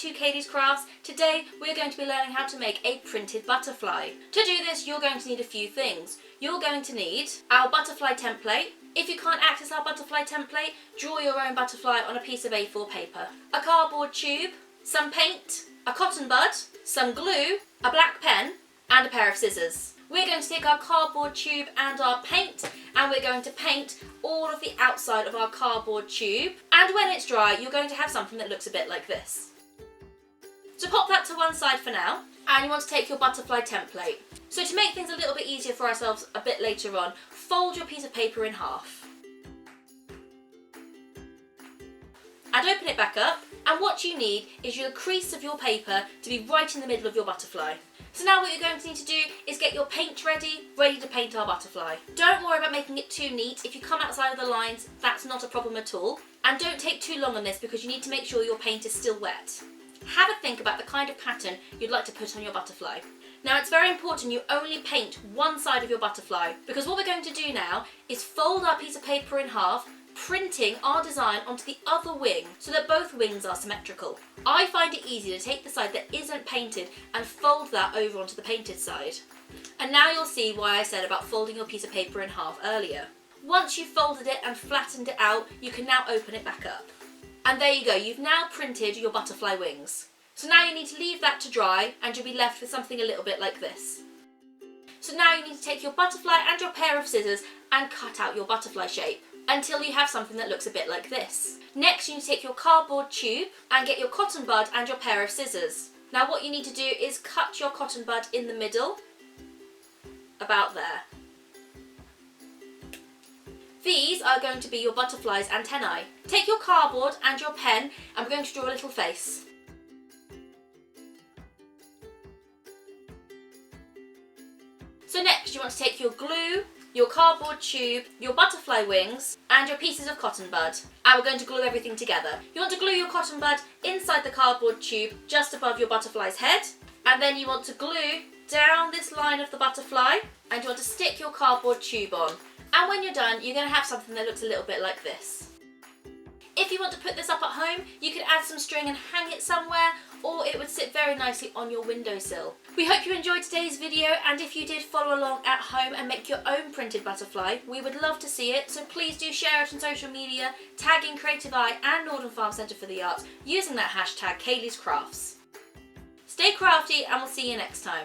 to Kayleigh's Crafts. Today we're going to be learning how to make a printed butterfly. To do this you're going to need a few things. You're going to need our butterfly template. If you can't access our butterfly template, draw your own butterfly on a piece of A4 paper. A cardboard tube, some paint, a cotton bud, some glue, a black pen and a pair of scissors. We're going to take our cardboard tube and our paint and we're going to paint all of the outside of our cardboard tube, and when it's dry you're going to have something that looks a bit like this. So pop that to one side for now, and you want to take your butterfly template. So to make things a little bit easier for ourselves a bit later on, fold your piece of paper in half and open it back up, and what you need is your crease of your paper to be right in the middle of your butterfly. So now what you're going to need to do is get your paint ready to paint our butterfly. Don't worry about making it too neat. If you come outside of the lines, that's not a problem at all. And don't take too long on this because you need to make sure your paint is still wet. Have a think about the kind of pattern you'd like to put on your butterfly. Now it's very important you only paint one side of your butterfly, because what we're going to do now is fold our piece of paper in half, printing our design onto the other wing so that both wings are symmetrical. I find it easy to take the side that isn't painted and fold that over onto the painted side. And now you'll see why I said about folding your piece of paper in half earlier. Once you've folded it and flattened it out, you can now open it back up. And there you go, you've now printed your butterfly wings. So now you need to leave that to dry and you'll be left with something a little bit like this. So now you need to take your butterfly and your pair of scissors and cut out your butterfly shape until you have something that looks a bit like this. Next you need to take your cardboard tube and get your cotton bud and your pair of scissors. Now what you need to do is cut your cotton bud in the middle, about there. These are going to be your butterfly's antennae. Take your cardboard and your pen and we're going to draw a little face. So next you want to take your glue, your cardboard tube, your butterfly wings and your pieces of cotton bud, and we're going to glue everything together. You want to glue your cotton bud inside the cardboard tube just above your butterfly's head, and then you want to glue down this line of the butterfly and you want to stick your cardboard tube on. And when you're done you're going to have something that looks a little bit like this. If you want to put this up at home, you could add some string and hang it somewhere, or it would sit very nicely on your windowsill. We hope you enjoyed today's video, and if you did, follow along at home and make your own printed butterfly. We would love to see it, so please do share it on social media, tagging Creative Eye and Norden Farm Centre for the Arts using that hashtag Kayleigh's Crafts. Stay crafty and we'll see you next time.